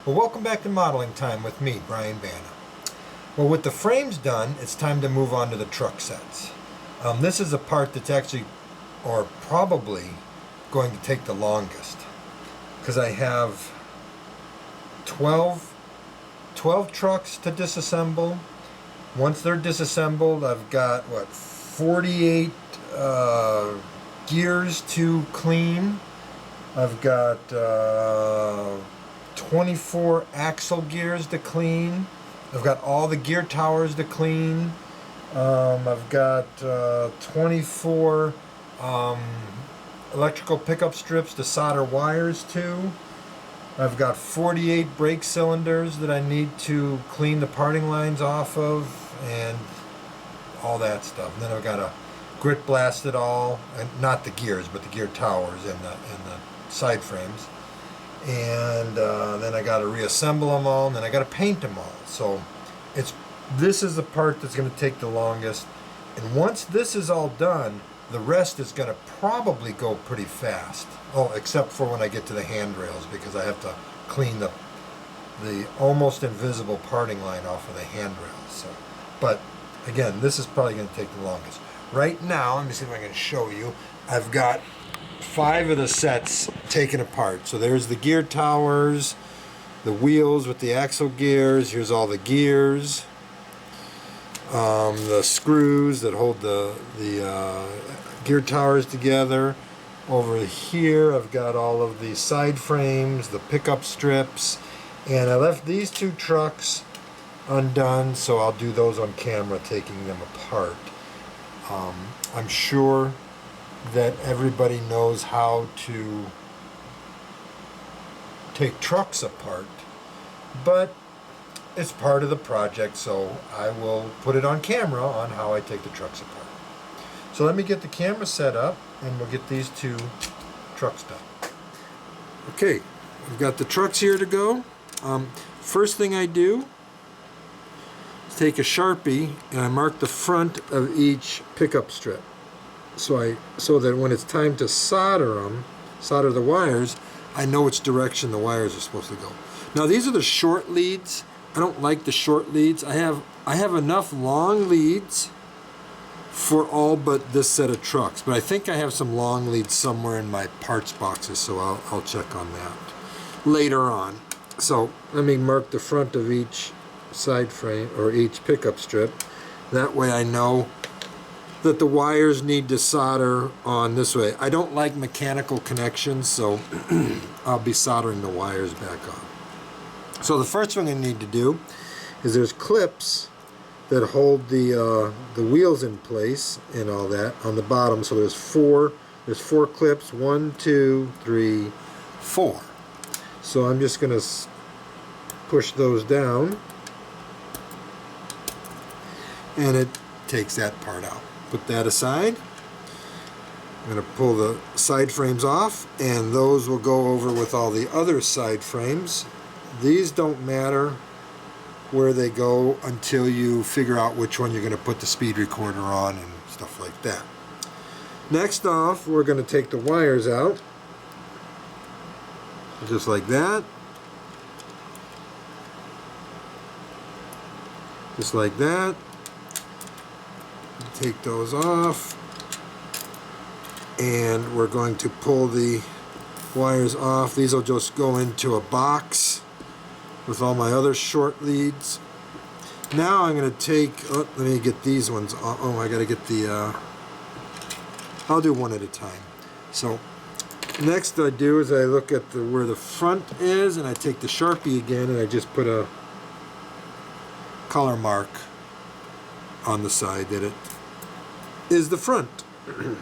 Well, welcome back to Modeling Time with me, Brian Banna. Well, with the frames done, it's time to move on to the truck sets. This is a part that's actually, or probably, going to take the longest, because I have 12 trucks to disassemble. Once they're disassembled, I've got, 48 gears to clean. I've got 24 axle gears to clean. I've got all the gear towers to clean. I've got 24 electrical pickup strips to solder wires to. I've got 48 brake cylinders that I need to clean the parting lines off of and all that stuff. And then I've got to grit blast it all, and not the gears, but the gear towers and the side frames. And then I got to reassemble them all, and then I got to paint them all. So this is the part that's going to take the longest. And once this is all done, the rest is going to probably go pretty fast. Oh, except for when I get to the handrails, because I have to clean the almost invisible parting line off of the handrails. So, but again, this is probably going to take the longest. Right now, let me see if I can show you. I've got 5 of the sets taken apart. So there's the gear towers, the wheels with the axle gears. Here's all the gears, the screws that hold the gear towers together. Over here I've got all of the side frames, the pickup strips, and I left these 2 trucks undone, so I'll do those on camera, taking them apart. I'm sure that everybody knows how to take trucks apart, but it's part of the project, so I will put it on camera on how I take the trucks apart. So let me get the camera set up and we'll get these 2 trucks done. Okay, I've got the trucks here to go. First thing I do is take a Sharpie and I mark the front of each pickup strip. So that when it's time to solder the wires, I know which direction the wires are supposed to go. Now these are the short leads. I don't like the short leads. I have enough long leads for all but this set of trucks, but I think I have some long leads somewhere in my parts boxes, so I'll check on that later on. So let me mark the front of each side frame or each pickup strip. That way I know that the wires need to solder on this way. I don't like mechanical connections, so I'll be soldering the wires back on. So the first thing I need to do is there's clips that hold the wheels in place and all that on the bottom. So there's four clips, 1, 2, 3, 4. So I'm just gonna push those down and it takes that part out. Put that aside. I'm going to pull the side frames off, and those will go over with all the other side frames. These don't matter where they go until you figure out which one you're going to put the speed recorder on and stuff like that. Next off, we're going to take the wires out, just like that. Just like that. Take those off, and we're going to pull the wires off. These will just go into a box with all my other short leads. Now I'm going to take, let me get these ones off. Oh, I got to get the, I'll do one at a time. So next I do is I look at where the front is, and I take the Sharpie again and I just put a color mark on the side that it is the front. And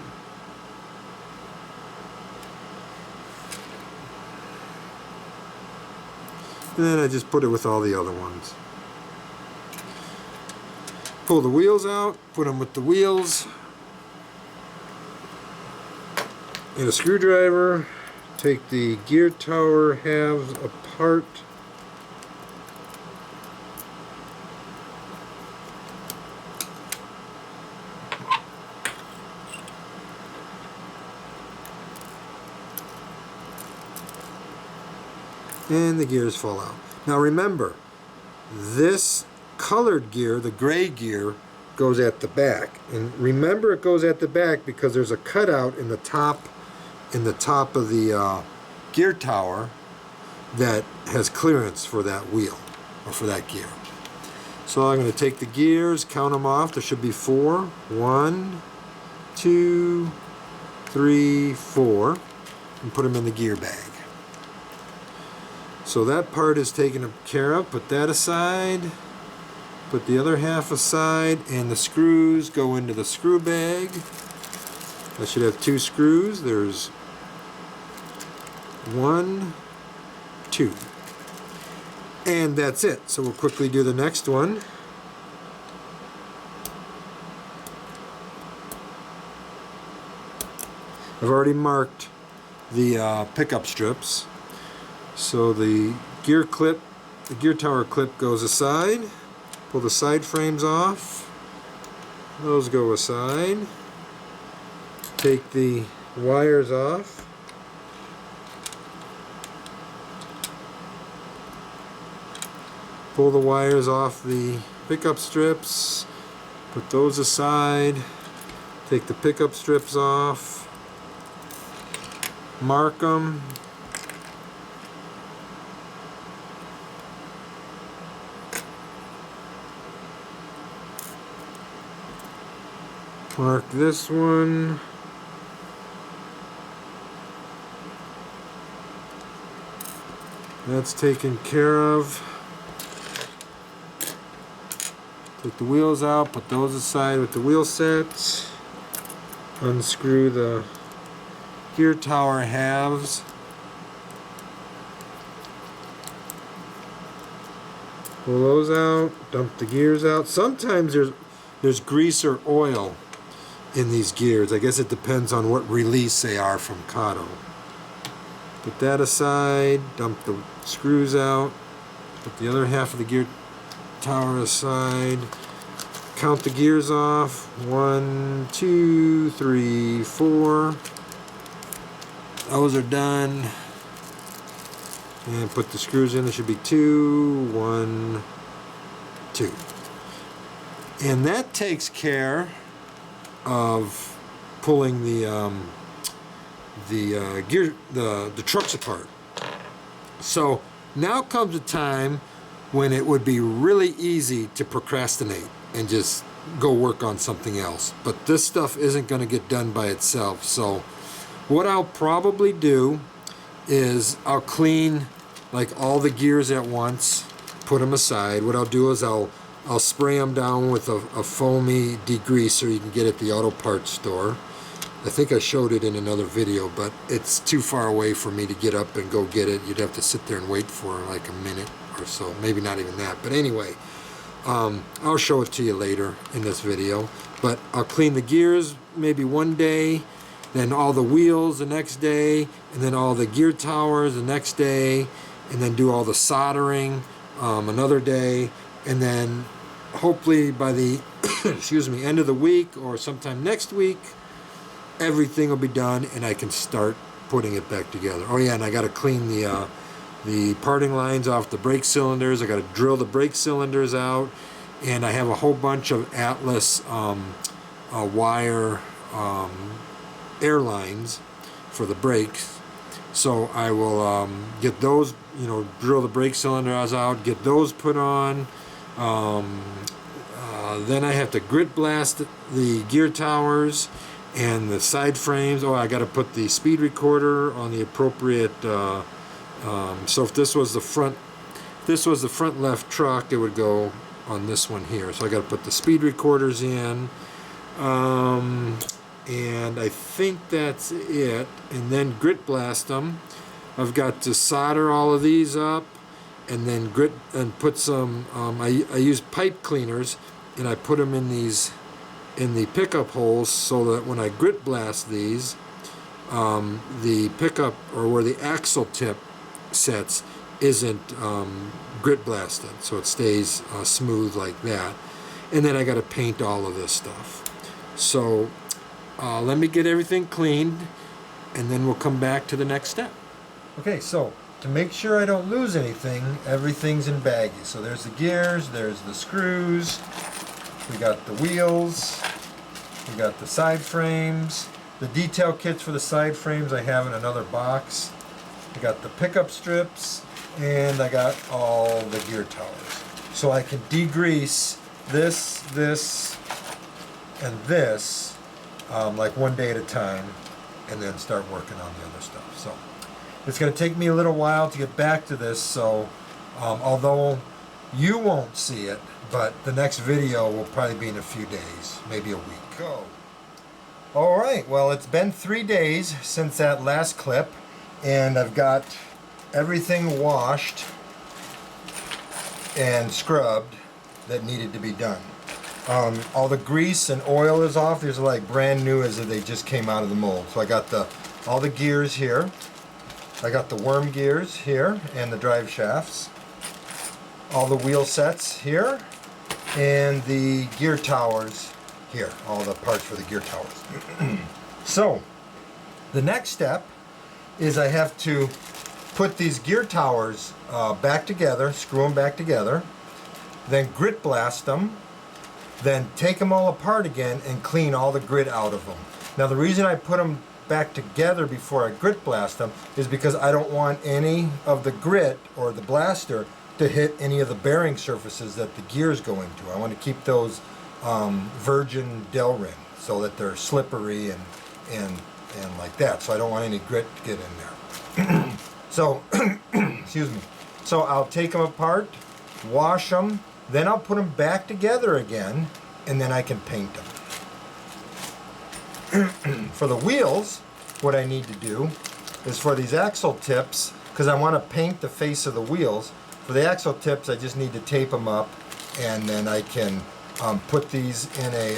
then I just put it with all the other ones. Pull the wheels out, put them with the wheels, and a screwdriver. Take the gear tower halves apart. And the gears fall out. Now remember, this colored gear, the gray gear, goes at the back. And remember it goes at the back because there's a cutout in the top of the gear tower that has clearance for that wheel, or for that gear. So I'm going to take the gears, count them off. There should be 4. 1, 2, 3, 4, and put them in the gear bag. So that part is taken care of. Put that aside. Put the other half aside, and the screws go into the screw bag. I should have 2 screws. There's 1, 2. And that's it. So we'll quickly do the next one. I've already marked the pickup strips. So the gear tower clip goes aside. Pull the side frames off. Those go aside. Take the wires off. Pull the wires off the pickup strips. Put those aside. Take the pickup strips off. Mark them. Mark this one. That's taken care of. Take the wheels out, put those aside with the wheel sets. Unscrew the gear tower halves. Pull those out, dump the gears out. Sometimes there's grease or oil in these gears. I guess it depends on what release they are from KATO. Put that aside, dump the screws out, put the other half of the gear tower aside, count the gears off. 1, 2, 3, 4. Those are done. And put the screws in. There should be 2, 1, 2. And that takes care of pulling the trucks apart. So now comes a time when it would be really easy to procrastinate and just go work on something else. But this stuff isn't going to get done by itself. So what I'll probably do is I'll clean like all the gears at once, put them aside. What I'll do is I'll spray them down with a foamy degreaser you can get at the auto parts store. I think I showed it in another video, but it's too far away for me to get up and go get it. You'd have to sit there and wait for like a minute or so, maybe not even that. But anyway, I'll show it to you later in this video. But I'll clean the gears maybe one day, then all the wheels the next day, and then all the gear towers the next day, and then do all the soldering another day, and then hopefully by the excuse me, end of the week or sometime next week, everything will be done and I can start putting it back together. Oh yeah, and I got to clean the parting lines off the brake cylinders. I got to drill the brake cylinders out, and I have a whole bunch of Atlas wire air lines for the brakes. So I will get those, drill the brake cylinders out, get those put on. Then I have to grit blast the gear towers and the side frames. Oh, I got to put the speed recorder on the appropriate. So if this was the front left truck, it would go on this one here. So I got to put the speed recorders in. And I think that's it. And then grit blast them. I've got to solder all of these up, and then grit and put some. I use pipe cleaners, and I put them in the pickup holes so that when I grit blast these, the pickup or where the axle tip sets isn't grit blasted, so it stays smooth like that. And then I got to paint all of this stuff. So let me get everything cleaned, and then we'll come back to the next step. Okay, so to make sure I don't lose anything, everything's in baggies. So there's the gears, there's the screws, we got the wheels, we got the side frames. The detail kits for the side frames I have in another box. I got the pickup strips, and I got all the gear towers. So I can degrease this, and this, like one day at a time, and then start working on the other stuff. So it's going to take me a little while to get back to this, so although you won't see it, but the next video will probably be in a few days, maybe a week. Go. Alright, well, it's been 3 days since that last clip, and I've got everything washed and scrubbed that needed to be done. All the grease and oil is off. These are like brand new as if they just came out of the mold. So I got all the gears here. I got the worm gears here and the drive shafts. All the wheel sets here and the gear towers here. All the parts for the gear towers. So the next step is I have to put these gear towers back together, screw them back together, then grit blast them, then take them all apart again and clean all the grit out of them. Now the reason I put them back together before I grit blast them is because I don't want any of the grit or the blaster to hit any of the bearing surfaces that the gears go into. I want to keep those virgin Del ring so that they're slippery and like that. So I don't want any grit to get in there. So, excuse me. So I'll take them apart, wash them, then I'll put them back together again, and then I can paint them. For the wheels, what I need to do is for these axle tips, because I want to paint the face of the wheels, for the axle tips I just need to tape them up, and then I can put these in a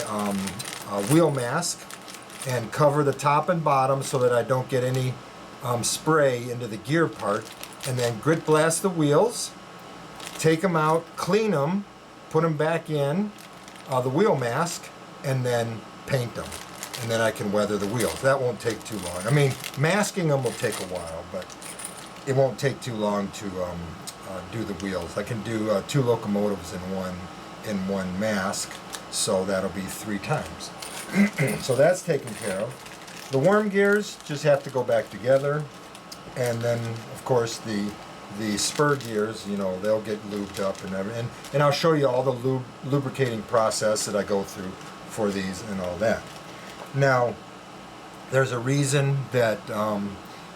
wheel mask and cover the top and bottom so that I don't get any spray into the gear part, and then grit blast the wheels, take them out, clean them, put them back in the wheel mask, and then paint them. And then I can weather the wheels. That won't take too long. I mean, masking them will take a while, but it won't take too long to do the wheels. I can do 2 locomotives in one mask, so that'll be 3 times. So that's taken care of. The worm gears just have to go back together, and then of course the spur gears, you know, they'll get lubed up and everything. And I'll show you all the lubricating process that I go through for these and all that. Now, there's a reason that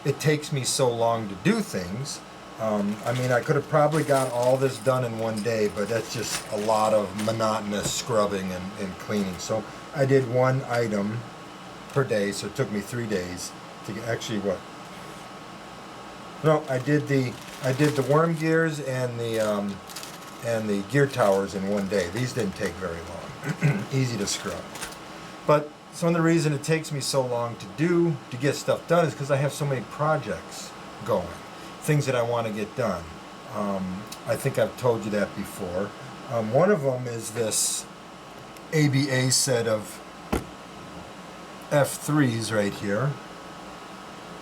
it takes me so long to do things. I mean, I could have probably got all this done in one day, but that's just a lot of monotonous scrubbing and cleaning. So I did 1 item per day, so it took me 3 days to get, actually what? No, I did the worm gears and the gear towers in 1 day. These didn't take very long. Easy to scrub. But some of the reason it takes me so long to get stuff done is because I have so many projects going, things that I want to get done. I think I've told you that before. One of them is this ABA set of F3s right here.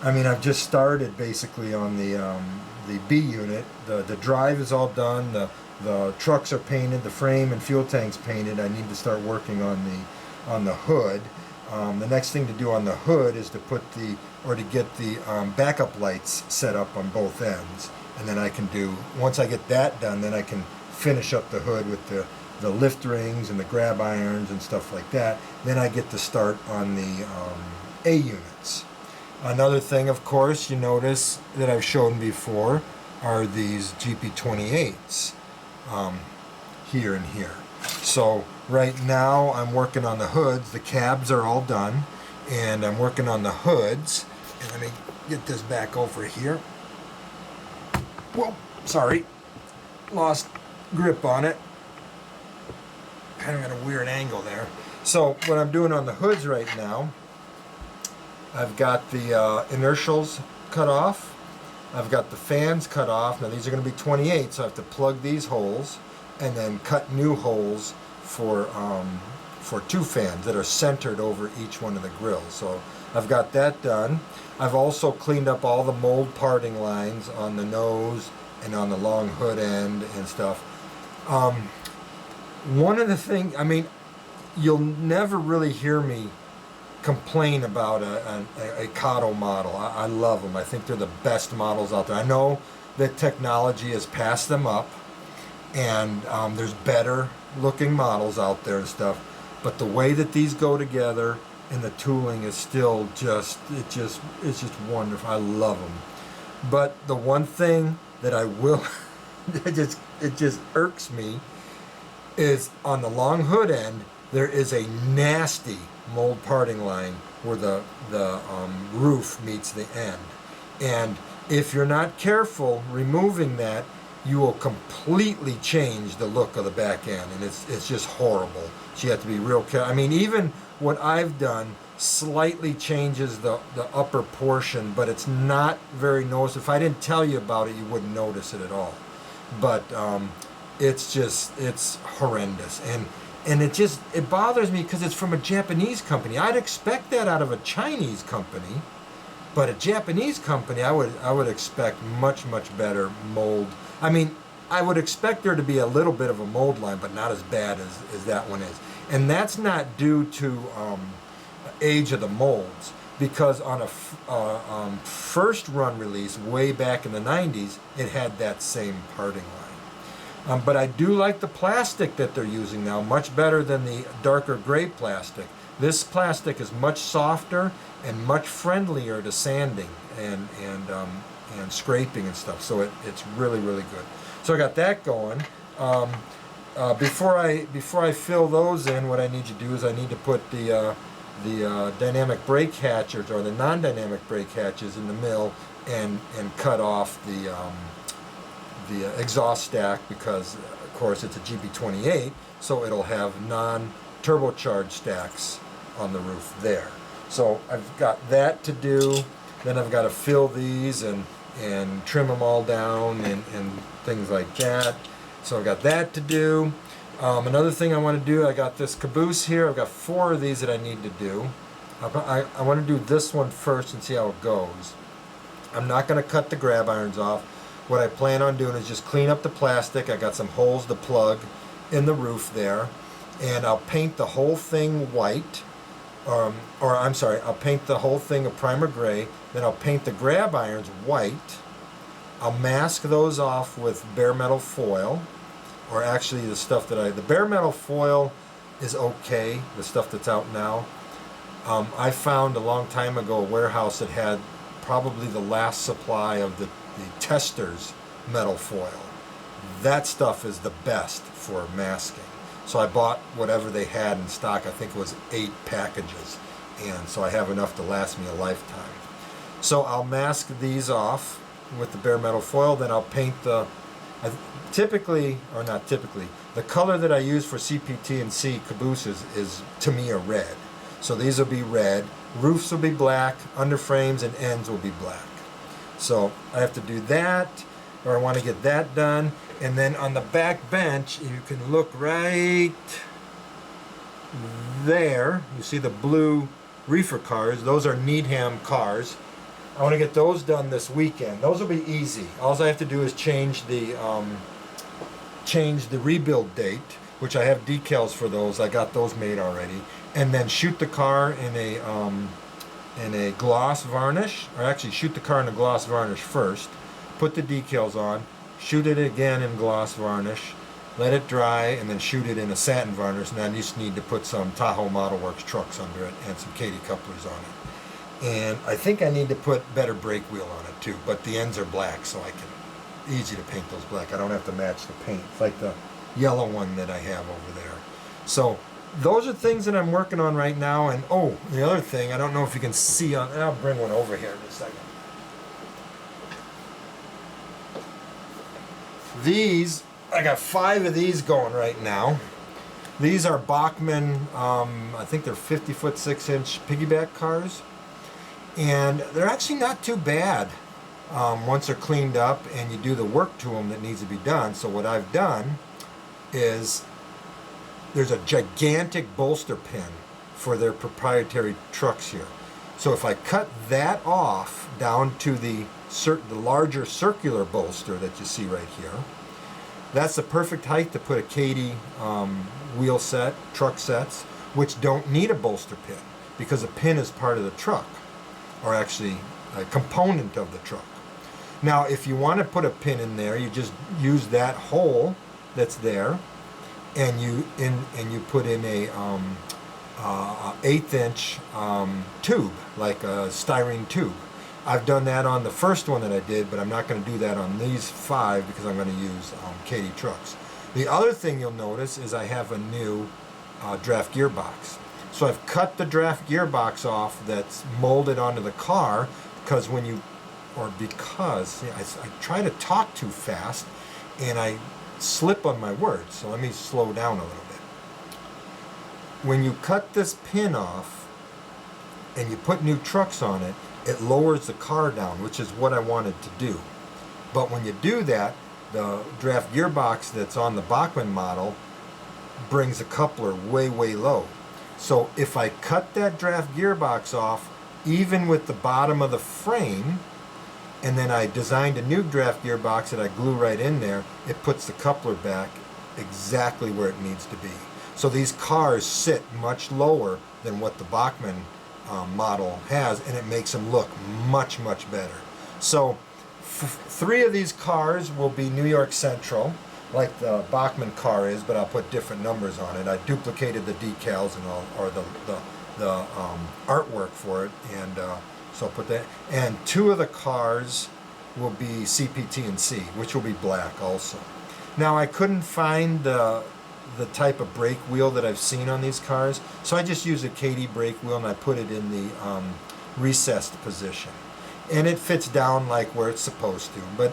I mean, I've just started basically on the B unit. The drive is all done. The trucks are painted. The frame and fuel tank's painted. I need to start working on the hood. The next thing to do on the hood is to get the backup lights set up on both ends, and then I can once I get that done, then I can finish up the hood with the lift rings and the grab irons and stuff like that. Then I get to start on the A units. Another thing, of course, you notice that I've shown before are these GP28s here and here. So right now I'm working on the hoods. The cabs are all done, and I'm working on the hoods. And let me get this back over here. Whoa, sorry, lost grip on it. Kind of at a weird angle there. So what I'm doing on the hoods right now, I've got the inertials cut off. I've got the fans cut off. Now these are going to be 28, so I have to plug these holes and then cut new holes for for 2 fans that are centered over each one of the grills. So I've got that done. I've also cleaned up all the mold parting lines on the nose and on the long hood end and stuff. One of the things, I mean, you'll never really hear me complain about a KATO model. I love them. I think they're the best models out there. I know that technology has passed them up, and there's better looking models out there and stuff, but the way that these go together and the tooling is still it's just wonderful. I love them. But the one thing that I will it just irks me is on the long hood end there is a nasty mold parting line where the roof meets the end, and if you're not careful removing that, you will completely change the look of the back end, and it's just horrible. So you have to be real careful. I mean, even what I've done slightly changes the upper portion, but it's not very noticeable. If I didn't tell you about it, you wouldn't notice it at all. But it's horrendous, and it bothers me because it's from a Japanese company. I'd expect that out of a Chinese company, but a Japanese company, I would expect much better mold. I mean, I would expect there to be a little bit of a mold line, but not as bad as that one is. And that's not due to age of the molds, because on a first run release way back in the 90s, it had that same parting line. But I do like the plastic that they're using now, much better than the darker gray plastic. This plastic is much softer and much friendlier to sanding and scraping and stuff. So it's really good. So I got that going. Before I fill those in, what I need to do is I need to put the dynamic brake hatches or the non-dynamic brake hatches in the mill and cut off the exhaust stack, because of course it's a GB28, so it'll have non-turbocharged stacks on the roof there. So I've got that to do. Then I've got to fill these and trim them all down and things like that. So I've got that to do. Another thing I want to do, I got this caboose here. I've got 4 of these that I need to do. I want to do this one first and see how it goes. I'm not going to cut the grab irons off. What I plan on doing is just clean up the plastic. I got some holes to plug in the roof there, and I'll paint the whole thing white. I'll paint the whole thing a primer gray, then I'll paint the grab irons white. I'll mask those off with bare metal foil, or actually the bare metal foil is okay, the stuff that's out now. I found a long time ago a warehouse that had probably the last supply of the tester's metal foil. That stuff is the best for masking. So I bought whatever they had in stock. I think it was 8 packages, and so I have enough to last me a lifetime. So I'll mask these off with the bare metal foil, then I'll paint the color that I use for CPT and C cabooses is, to me, a red. So these will be red, roofs will be black, underframes and ends will be black. So I have to do that, or I want to get that done. And then on the back bench, you can look right there. You see the blue reefer cars. Those are Needham cars. I want to get those done this weekend. Those will be easy. All I have to do is change the rebuild date, which I have decals for those. I got those made already. And then shoot the car in a gloss varnish, or actually shoot the car in a gloss varnish first. Put the decals on. Shoot it again in gloss varnish, let it dry, and then shoot it in a satin varnish. And I just need to put some Tahoe Model Works trucks under it and some Katy couplers on it. And I think I need to put better brake wheel on it too, but the ends are black, so easy to paint those black. I don't have to match the paint. It's like the yellow one that I have over there. So those are things that I'm working on right now. And oh, the other thing, I don't know if you can see on, I'll bring one over here in a second. These, I got 5 of these going right now. These are Bachmann, I think they're 50-foot 6-inch piggyback cars. And they're actually not too bad once they're cleaned up and you do the work to them that needs to be done. So what I've done is there's a gigantic bolster pin for their proprietary trucks here. So if I cut that off down to the larger circular bolster that you see right here, that's the perfect height to put a KD wheel set, truck sets, which don't need a bolster pin because a pin is part of the truck, or actually a component of the truck. Now, if you want to put a pin in there, you just use that hole that's there, and you put in a 1/8" tube, like a styrene tube. I've done that on the first one that I did, but I'm not going to do that on these 5 because I'm going to use KD trucks. The other thing you'll notice is I have a new draft gearbox. So I've cut the draft gearbox off that's molded onto the car because I try to talk too fast and I slip on my words. So let me slow down a little bit. When you cut this pin off and you put new trucks on it, it lowers the car down, which is what I wanted to do. But when you do that, the draft gearbox that's on the Bachmann model brings the coupler way, way low. So if I cut that draft gearbox off, even with the bottom of the frame, and then I designed a new draft gearbox that I glue right in there, it puts the coupler back exactly where it needs to be. So these cars sit much lower than what the Bachmann model has, and it makes them look much, much better. So 3 of these cars will be New York Central, like the Bachmann car is, but I'll put different numbers on it. I duplicated the decals and all, or the artwork for it, and so I'll put that. And 2 of the cars will be CPT&C, which will be black also. Now, I couldn't find the type of brake wheel that I've seen on these cars, so I just use a KD brake wheel and I put it in the recessed position, and it fits down like where it's supposed to. But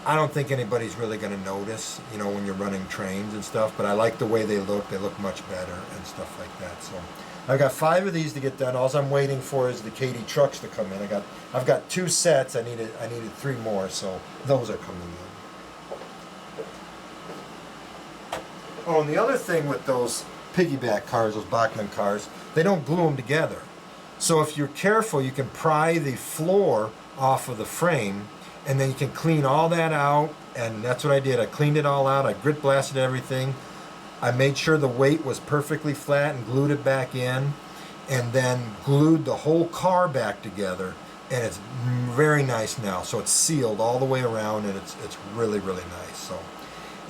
I don't think anybody's really going to notice, you know, when you're running trains and stuff. But I like the way they look much better and stuff like that. So I've got 5 of these to get done. All I'm waiting for is the KD trucks to come in. I've got 2 sets. I needed 3 more, so those are coming in. Oh, and the other thing with those piggyback cars, those Bachmann cars, they don't glue them together. So if you're careful, you can pry the floor off of the frame, and then you can clean all that out, and that's what I did. I cleaned it all out. I grit blasted everything. I made sure the weight was perfectly flat and glued it back in, and then glued the whole car back together, and it's very nice now. So it's sealed all the way around, and it's really, really nice. So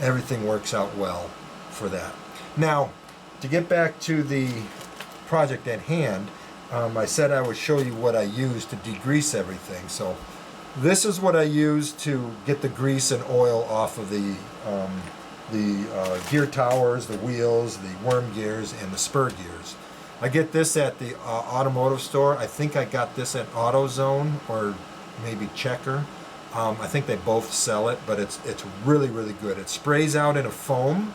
everything works out well for that. Now, to get back to the project at hand, I said I would show you what I used to degrease everything. So this is what I use to get the grease and oil off of the gear towers, the wheels, the worm gears, and the spur gears. I get this at the automotive store. I think I got this at AutoZone or maybe Checker. I think they both sell it, but it's really, really good. It sprays out in a foam,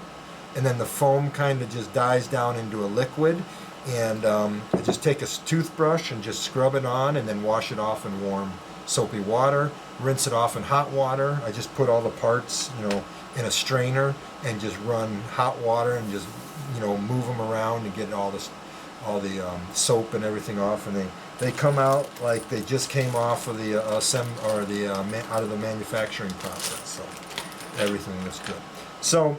and then the foam kind of just dies down into a liquid, and I just take a toothbrush and just scrub it on, and then wash it off in warm soapy water, rinse it off in hot water. I just put all the parts, you know, in a strainer and just run hot water and just, you know, move them around and get all the soap and everything off, and they come out like they just came off of the out of the manufacturing process. So everything is good. So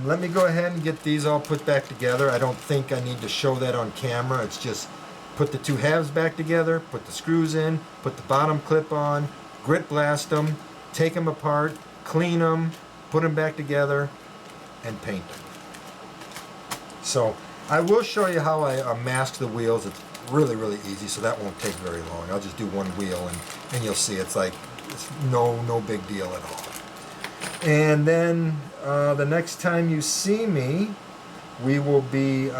let me go ahead and get these all put back together. I don't think I need to show that on camera. It's just put the 2 halves back together, put the screws in, put the bottom clip on, grit blast them, take them apart, clean them, put them back together, and paint them. So I will show you how I mask the wheels. It's really, really easy, so that won't take very long. I'll just do 1 wheel, and you'll see it's no big deal at all. And then the next time you see me, we will be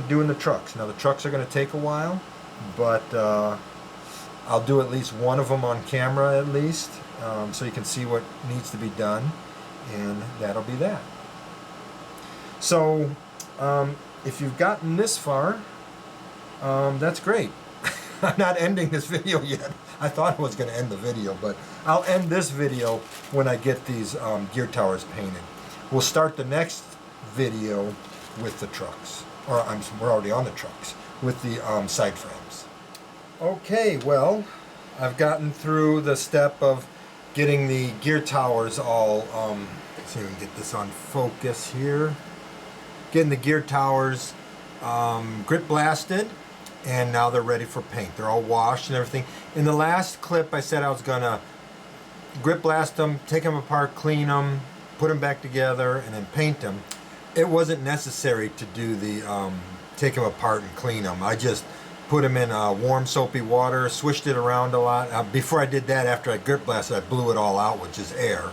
doing the trucks. Now the trucks are going to take a while, but I'll do at least one of them on camera at least, so you can see what needs to be done, and that'll be that. So if you've gotten this far, that's great. I'm not ending this video yet. I thought I was going to end the video, but I'll end this video when I get these gear towers painted. We'll start the next video with the trucks. Or we're already on the trucks with the side frames. Okay, well, I've gotten through the step of getting the gear towers all, let's see if we can get this on focus here. Getting the gear towers grit blasted, and now they're ready for paint. They're all washed and everything. In the last clip I said I was gonna grit blast them, take them apart, clean them, put them back together, and then paint them. It wasn't necessary to do the take them apart and clean them. I just put them in warm soapy water, swished it around a lot. Before I did that, after I grit blasted, I blew it all out with just air.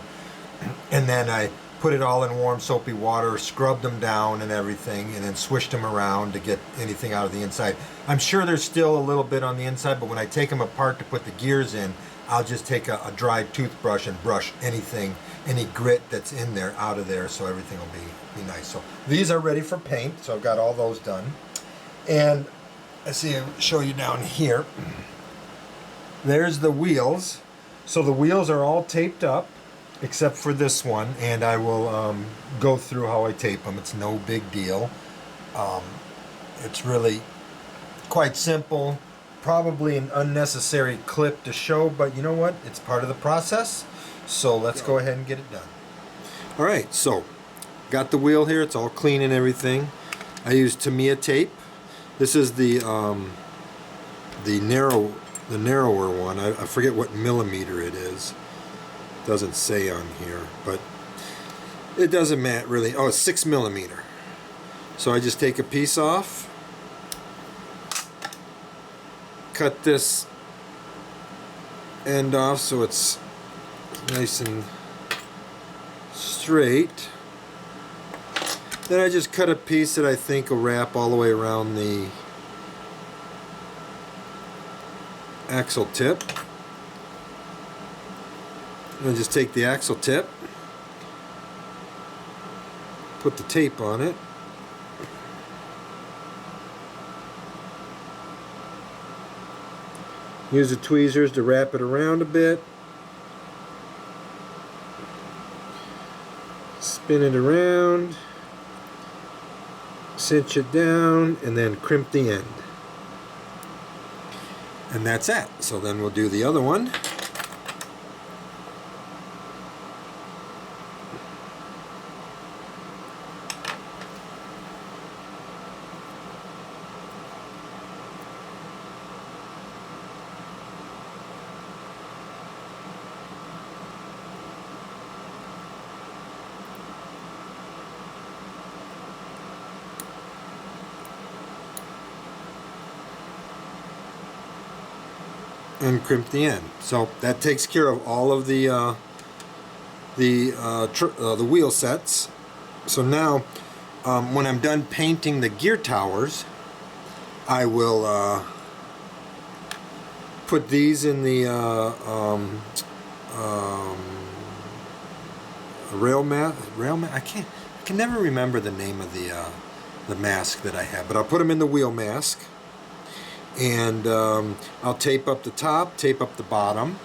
And then I put it all in warm soapy water, scrubbed them down and everything, and then swished them around to get anything out of the inside. I'm sure there's still a little bit on the inside, but when I take them apart to put the gears in, I'll just take a dry toothbrush and brush anything, any grit that's in there out of there, so everything will be nice. So these are ready for paint, so I've got all those done. And I see, I'll show you down here. There's the wheels. So the wheels are all taped up, except for this one, and I will go through how I tape them. It's no big deal. It's really quite simple. Probably an unnecessary clip to show, but you know what? It's part of the process. So let's go ahead and get it done. All right, so got the wheel here. It's all clean and everything. I use Tamiya tape. This is the narrower one. I forget what millimeter it is. Doesn't say on here, but it doesn't matter really. Oh, it's 6 millimeter. So I just take a piece off, cut this end off so it's nice and straight. Then I just cut a piece that I think will wrap all the way around the axle tip. And just take the axle tip, put the tape on it, use the tweezers to wrap it around a bit, spin it around, cinch it down, and then crimp the end. And that's it. So then we'll do the other one. And crimp the end. So that takes care of all of the wheel sets. So now, when I'm done painting the gear towers, I will put these in the rail mat. I can never remember the name of the mask that I have, but I'll put them in the wheel mask. And I'll tape up the top, tape up the bottom,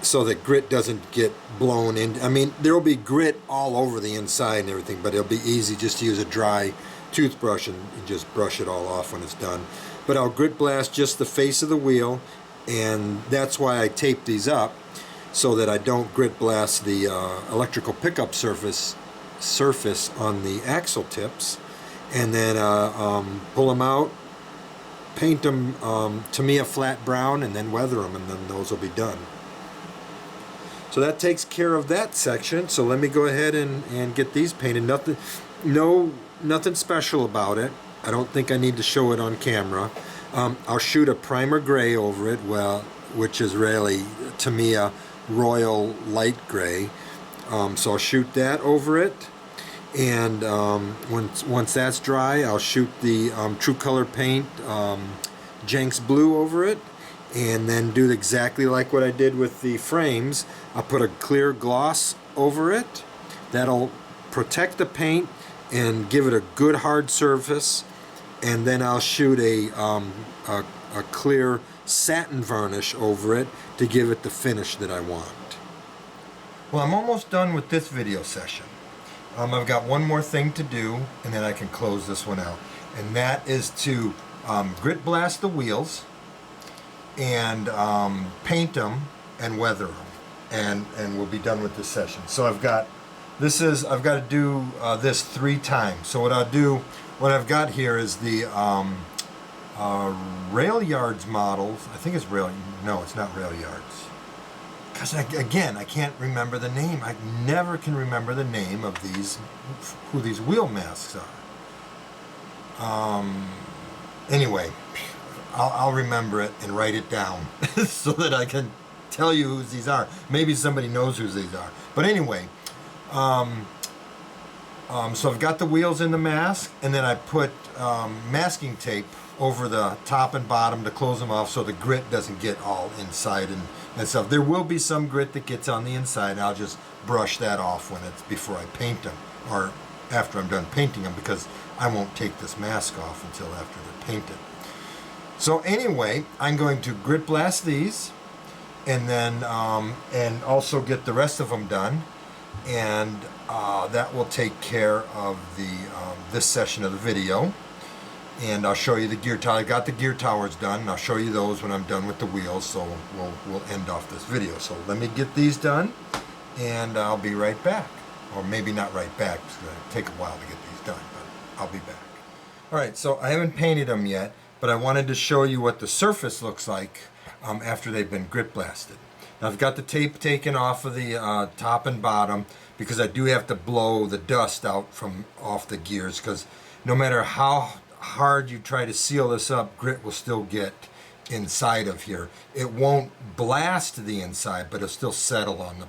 so that grit doesn't get blown in. I mean, there will be grit all over the inside and everything, but it'll be easy just to use a dry toothbrush and just brush it all off when it's done. But I'll grit blast just the face of the wheel, and that's why I tape these up, so that I don't grit blast the electrical pickup surface on the axle tips, and then pull them out, paint them Tamiya flat brown, and then weather them, and then those will be done. So that takes care of that section. So let me go ahead and get these painted. Nothing special about it. I don't think I need to show it on camera. I'll shoot a primer gray over it, which is really Tamiya Royal Light Gray. So I'll shoot that over it. And once that's dry, I'll shoot the True Color paint Jenks Blue over it, and then do exactly like what I did with the frames. I'll put a clear gloss over it. That'll protect the paint and give it a good hard surface. And then I'll shoot a clear satin varnish over it to give it the finish that I want. Well, I'm almost done with this video session. I've got one more thing to do, and then I can close this one out. And that is to grit blast the wheels and paint them and weather them. And we'll be done with this session. So I've got to do this 3 times. So what I've got here is the Rail Yards models. I think it's no, it's not Rail Yards. Because again, I can't remember the name. I never can remember the name of who these wheel masks are. Anyway, I'll remember it and write it down so that I can tell you who these are. Maybe somebody knows who these are. But anyway, so I've got the wheels in the mask, and then I put masking tape over the top and bottom to close them off so the grit doesn't get all inside and stuff. There will be some grit that gets on the inside, and I'll just brush that off before I paint them, or after I'm done painting them, because I won't take this mask off until after they're painted. So anyway, I'm going to grit blast these, and then and also get the rest of them done, and that will take care of this session of the video. And I'll show you the gear tower. I got the gear towers done, and I'll show you those when I'm done with the wheels. So we'll end off this video. So let me get these done, and I'll be right back. Or maybe not right back. It's going to take a while to get these done, but I'll be back. All right, so I haven't painted them yet, but I wanted to show you what the surface looks like after they've been grit blasted. Now I've got the tape taken off of the top and bottom, because I do have to blow the dust out off the gears, because no matter how hard you try to seal this up, grit will still get inside of here. It won't blast the inside, but it'll still settle on the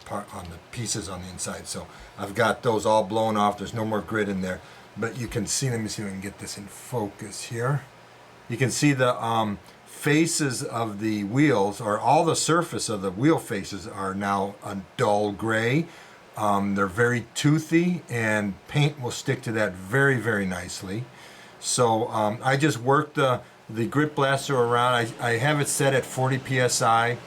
pieces on the inside. So I've got those all blown off. There's no more grit in there, but you can see. Let me see if I can get this in focus here. You can see the faces of the wheels, or all the surface of the wheel faces, are now a dull gray. They're very toothy, and paint will stick to that very, very nicely. So I just worked the grit blaster around. I have it set at 40 psi,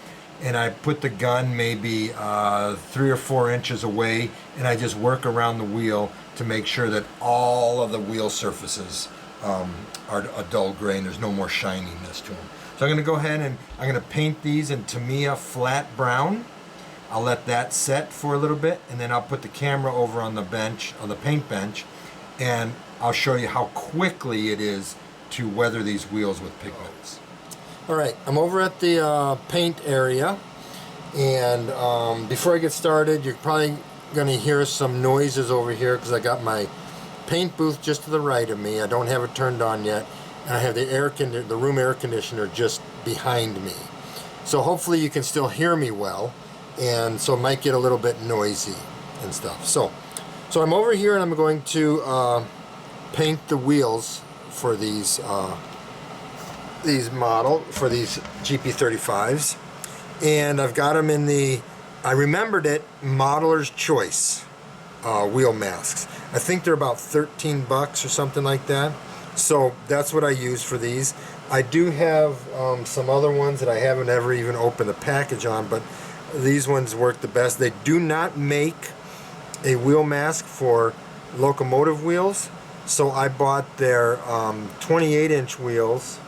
and I put the gun maybe 3 or 4 inches away, and I just work around the wheel to make sure that all of the wheel surfaces are a dull gray and there's no more shininess to them. So I'm going to go ahead and I'm going to paint these in Tamiya flat brown. I'll let that set for a little bit, and then I'll put the camera over on the bench, on the paint bench, and I'll show you how quickly it is to weather these wheels with pigments. All right, I'm over at the paint area, and before I get started, you're probably going to hear some noises over here because I got my paint booth just to the right of me. I don't have it turned on yet, and I have the room air conditioner just behind me. So hopefully you can still hear me well, and so it might get a little bit noisy and stuff. So I'm over here, and I'm going to paint the wheels for these GP35s, and I've got them in I remembered it, Modeler's Choice wheel masks. I think they're about 13 bucks or something like that. So that's what I use for these. I do have some other ones that I haven't ever even opened the package on, but these ones work the best. They do not make a wheel mask for locomotive wheels, so I bought their 28-inch wheels,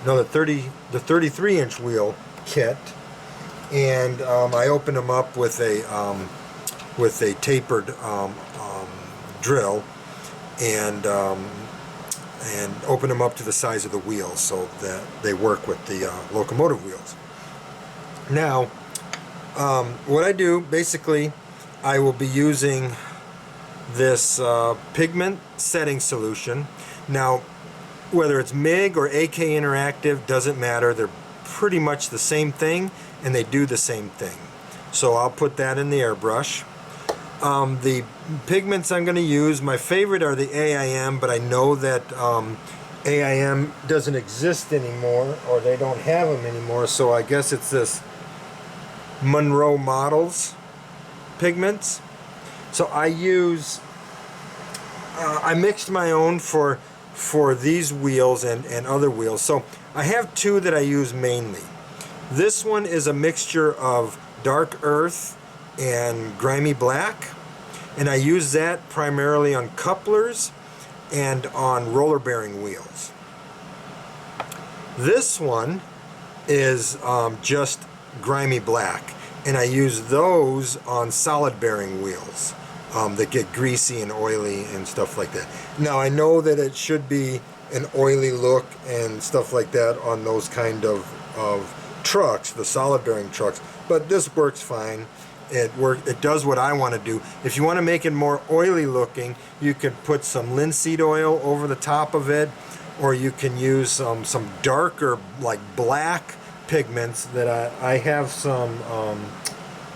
no, the 33-inch wheel kit, and I opened them up with a tapered drill, and open them up to the size of the wheels so that they work with the locomotive wheels. Now, what I do, basically, I will be using this pigment setting solution. Now, whether it's MIG or AK Interactive, doesn't matter. They're pretty much the same thing, and they do the same thing. So I'll put that in the airbrush. The pigments I'm going to use, my favorite are the AIM, but I know that AIM doesn't exist anymore, or they don't have them anymore, so I guess it's this Monroe Models pigments. So I use, I mixed my own for these wheels and other wheels. So I have two that I use mainly. This one is a mixture of dark earth and grimy black, And I use that primarily on couplers and on roller bearing wheels. This one is just grimy black, and I use those on solid bearing wheels that get greasy and oily and stuff like that. Now I know that it should be an oily look and stuff like that on those kind of trucks, the solid bearing trucks, but this works fine. It does what I want to do. If you want to make it more oily looking, you can put some linseed oil over the top of it, or you can use some darker, like black pigments that I have some,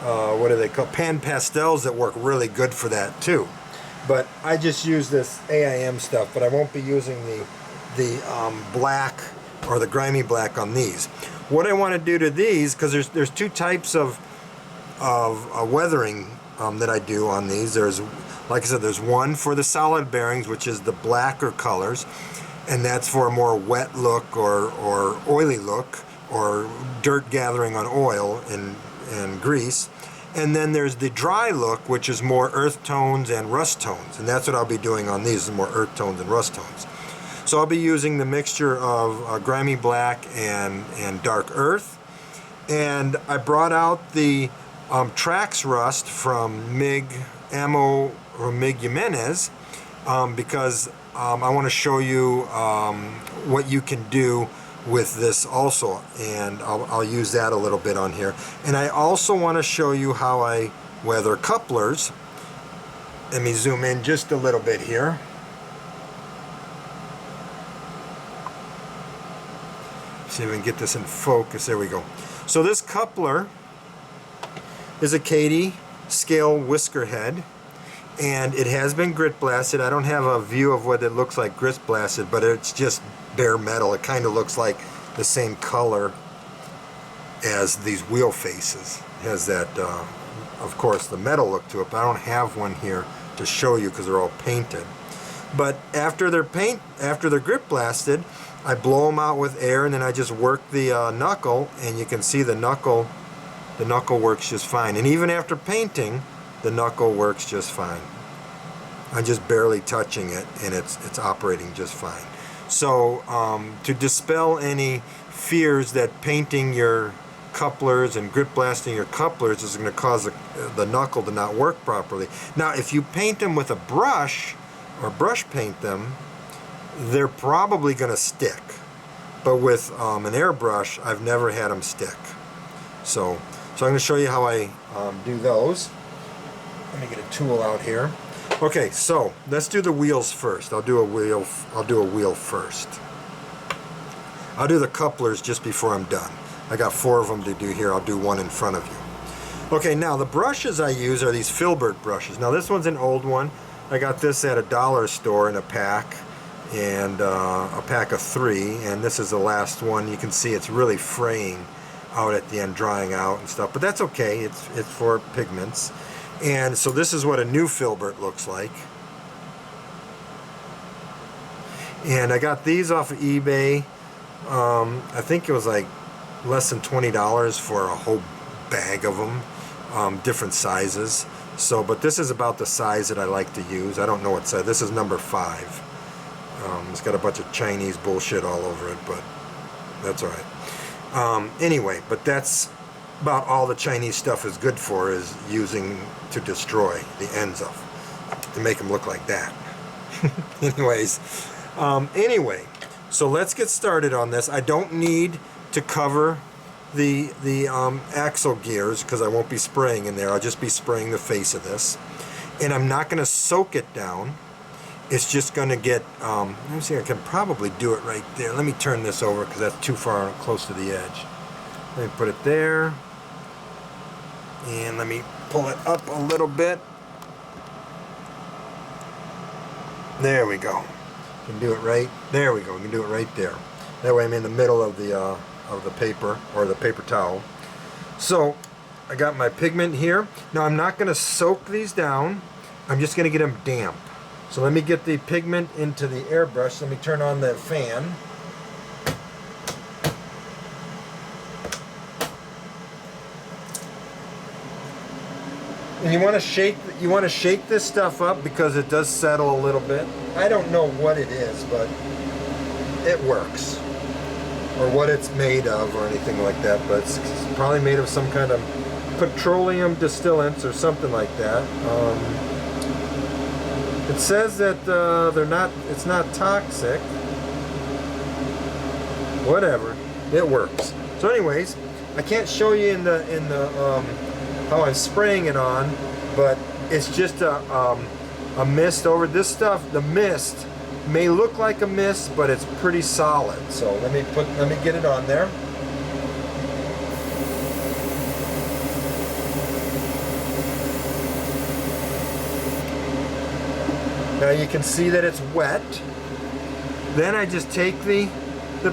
what do they call, pan pastels that work really good for that too. But I just use this AIM stuff, but I won't be using the black or the grimy black on these. What I want to do to these, because there's two types of weathering that I do on these. There's, like I said, there's one for the solid bearings, which is the blacker colors, and that's for a more wet look or oily look, or dirt gathering on oil and grease. And then there's the dry look, which is more earth tones and rust tones, and that's what I'll be doing on these, is more earth tones and rust tones. So I'll be using the mixture of grimy black and dark earth. And I brought out the Trax Rust from MIG Ammo or MIG Jimenez because I want to show you what you can do with this also, and I'll use that a little bit on here. And I also want to show you how I weather couplers. Let me zoom in just a little bit here. See if we can get this in focus. There we go. So this coupler is a Katy scale whisker head, and it has been grit blasted. I don't have a view of what it looks like grit blasted, but it's just bare metal. It kind of looks like the same color as these wheel faces. It has that, of course, the metal look to it, but I don't have one here to show you because they're all painted. But after they're grit blasted, I blow them out with air, and then I just work the knuckle, and you can see the knuckle works just fine. And even after painting, the knuckle works just fine. I'm just barely touching it, and it's operating just fine. So to dispel any fears that painting your couplers and grit blasting your couplers is going to cause the knuckle to not work properly. Now, if you paint them with a brush or brush paint them, they're probably going to stick. But with an airbrush, I've never had them stick. So I'm going to show you how I do those. Let me get a tool out here. Okay, so let's do the wheels first. I'll do a wheel first. I'll do the couplers just before I'm done. I got 4 of them to do here. I'll do one in front of you. Okay, now the brushes I use are these Filbert brushes. Now this one's an old one. I got this at a dollar store in a pack, and a pack of 3, and this is the last one. You can see it's really fraying out at the end, drying out and stuff, but that's okay. It's for pigments. And so this is what a new Filbert looks like. And I got these off of eBay. I think it was like less than $20 for a whole bag of them, different sizes. So, but this is about the size that I like to use. I don't know what size. This is number 5. It's got a bunch of Chinese bullshit all over it, but that's alright. Anyway, but that's about all the Chinese stuff is good for, is using to destroy the ends of, to make them look like that. Anyways, anyway, so let's get started on this. I don't need to cover the axle gears because I won't be spraying in there. I'll just be spraying the face of this, and I'm not going to soak it down. It's just going to get, let me see, I can probably do it right there. Let me turn this over because that's too far close to the edge. Let me put it there, and let me pull it up a little bit. There we go. Can do it right, there we go. We can do it right there. That way I'm in the middle of the paper, or the paper towel. So I got my pigment here. Now I'm not going to soak these down. I'm just going to get them damp. So let me get the pigment into the airbrush. Let me turn on the fan. And you want to shake this stuff up because it does settle a little bit. I don't know what it is, but it works, or what it's made of or anything like that, but it's probably made of some kind of petroleum distillants or something like that. It says that it's not toxic. Whatever, it works. So anyways, I can't show you in the how I'm spraying it on, but it's just a mist over this stuff. The mist may look like a mist, but it's pretty solid. So let me get it on there. Now you can see that it's wet. Then I just take the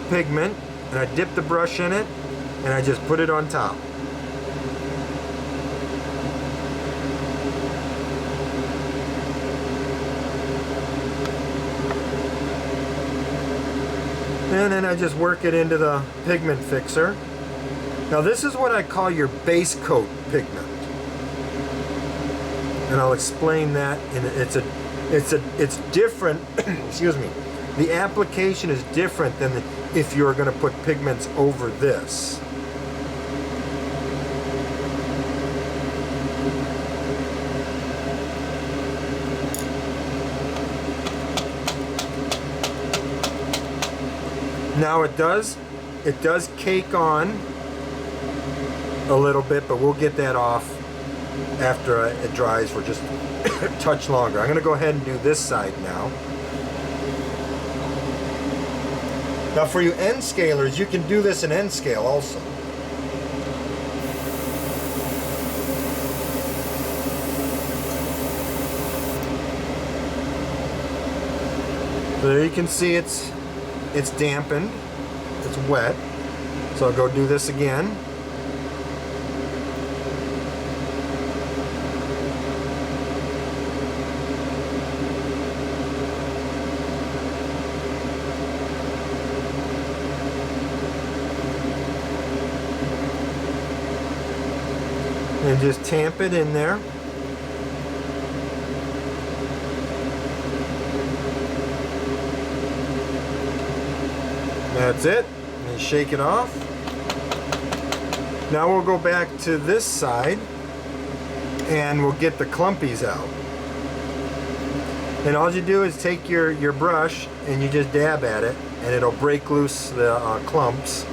pigment and I dip the brush in it and I just put it on top. And then I just work it into the pigment fixer. Now this is what I call your base coat pigment. And I'll explain that. And it's different, excuse me. The application is different than if you're going to put pigments over this. Now it does cake on a little bit, but we'll get that off after it dries for just a touch longer. I'm going to go ahead and do this side now. Now for you end scalers, you can do this in end scale also. So there you can see it's dampened, it's wet. So I'll go do this again. And just tamp it in there. That's it. And shake it off. Now we'll go back to this side and we'll get the clumpies out. And all you do is take your brush and you just dab at it and it'll break loose the clumps.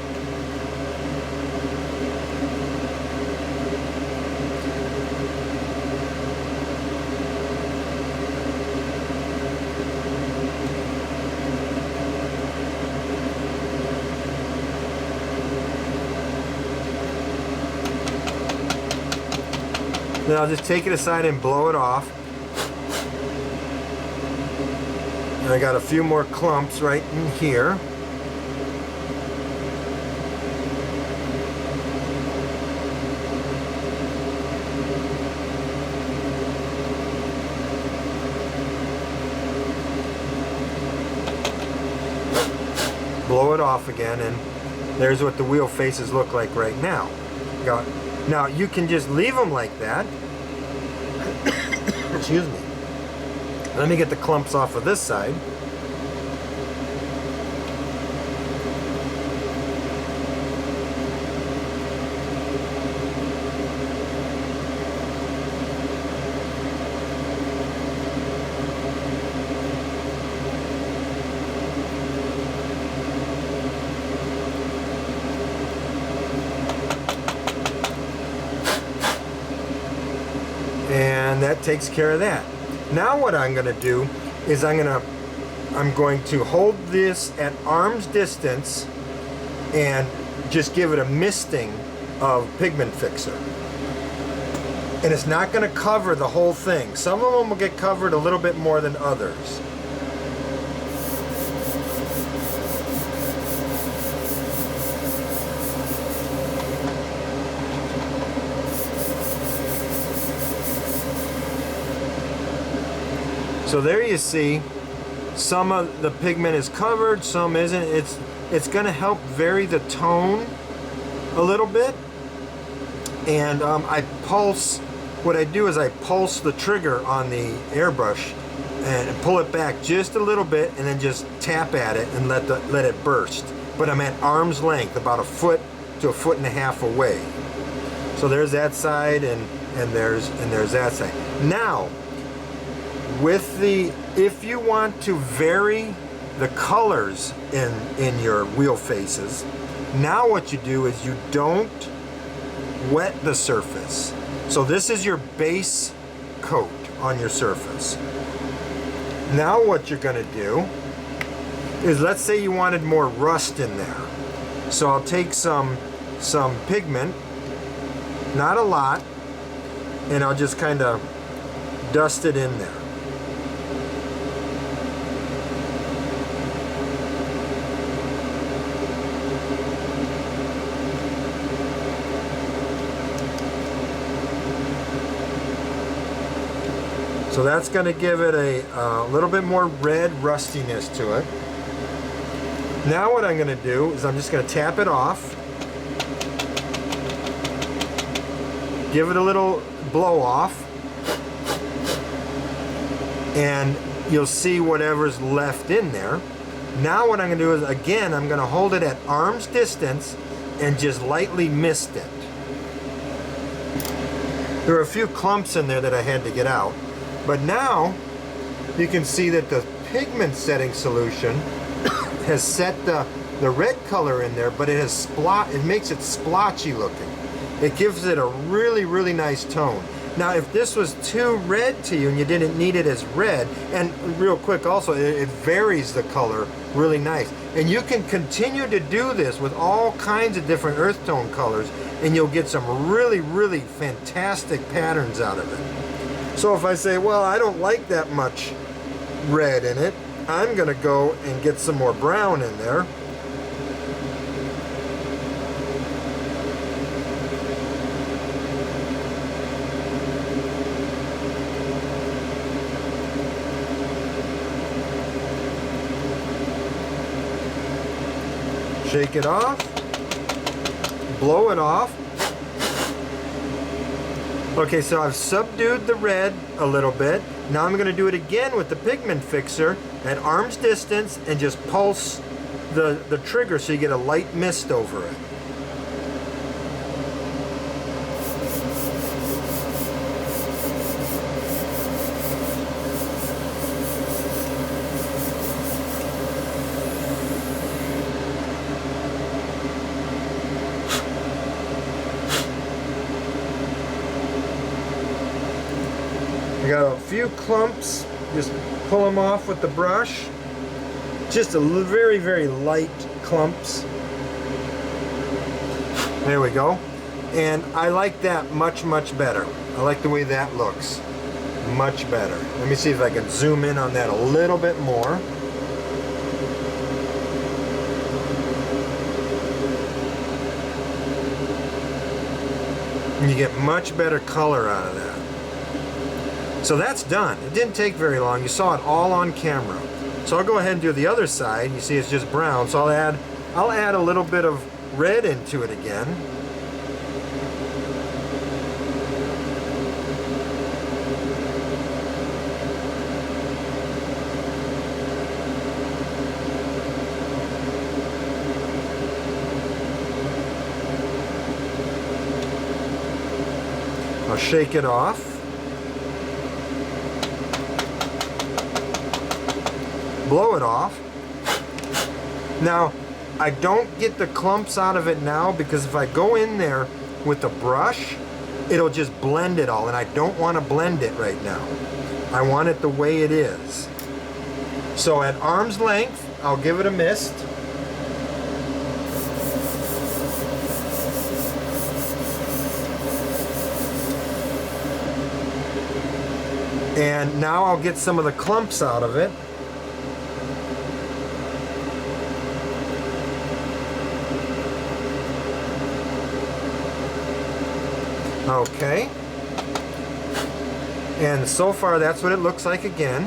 Then I'll just take it aside and blow it off. And I got a few more clumps right in here. Blow it off again, and there's what the wheel faces look like right now. Now you can just leave them like that. Excuse me. Let me get the clumps off of this side. And that takes care of that. Now what I'm going to do is I'm going to hold this at arm's distance and just give it a misting of pigment fixer. And it's not going to cover the whole thing. Some of them will get covered a little bit more than others. So there you see, some of the pigment is covered, some isn't. It's going to help vary the tone a little bit. And I pulse what I do is I pulse the trigger on the airbrush and pull it back just a little bit, and then just tap at it and let it burst. But I'm at arm's length, about 1 foot to 1.5 feet away. So there's that side, and there's that side. Now, with if you want to vary the colors in your wheel faces, now what you do is you don't wet the surface. So this is your base coat on your surface. Now what you're going to do is, let's say you wanted more rust in there. So I'll take some pigment, not a lot, and I'll just kind of dust it in there. So that's going to give it a little bit more red rustiness to it. Now what I'm going to do is I'm just going to tap it off, give it a little blow off, and you'll see whatever's left in there. Now what I'm going to do is, again, I'm going to hold it at arm's distance and just lightly mist it. There are a few clumps in there that I had to get out. But now you can see that the pigment setting solution has set the red color in there, but it makes it splotchy looking. It gives it a really, really nice tone. Now, if this was too red to you and you didn't need it as red, and real quick also, it varies the color really nice. And you can continue to do this with all kinds of different earth tone colors, and you'll get some really, really fantastic patterns out of it. So if I say, well, I don't like that much red in it, I'm going to go and get some more brown in there. Shake it off, blow it off. Okay, so I've subdued the red a little bit. Now I'm going to do it again with the pigment fixer at arm's distance and just pulse the trigger so you get a light mist over it. I got a few clumps, just pull them off with the brush. Just a very, very light clumps. There we go. And I like that much, much better. I like the way that looks. Much better. Let me see if I can zoom in on that a little bit more. And you get much better color out of that. So that's done. It didn't take very long. You saw it all on camera. So I'll go ahead and do the other side. You see it's just brown. So I'll add a little bit of red into it again. I'll shake it off. Blow it off. Now, I don't get the clumps out of it now because if I go in there with a brush, it'll just blend it all, and I don't want to blend it right now. I want it the way it is. So at arm's length, I'll give it a mist. And now I'll get some of the clumps out of it. Okay, and so far that's what it looks like again.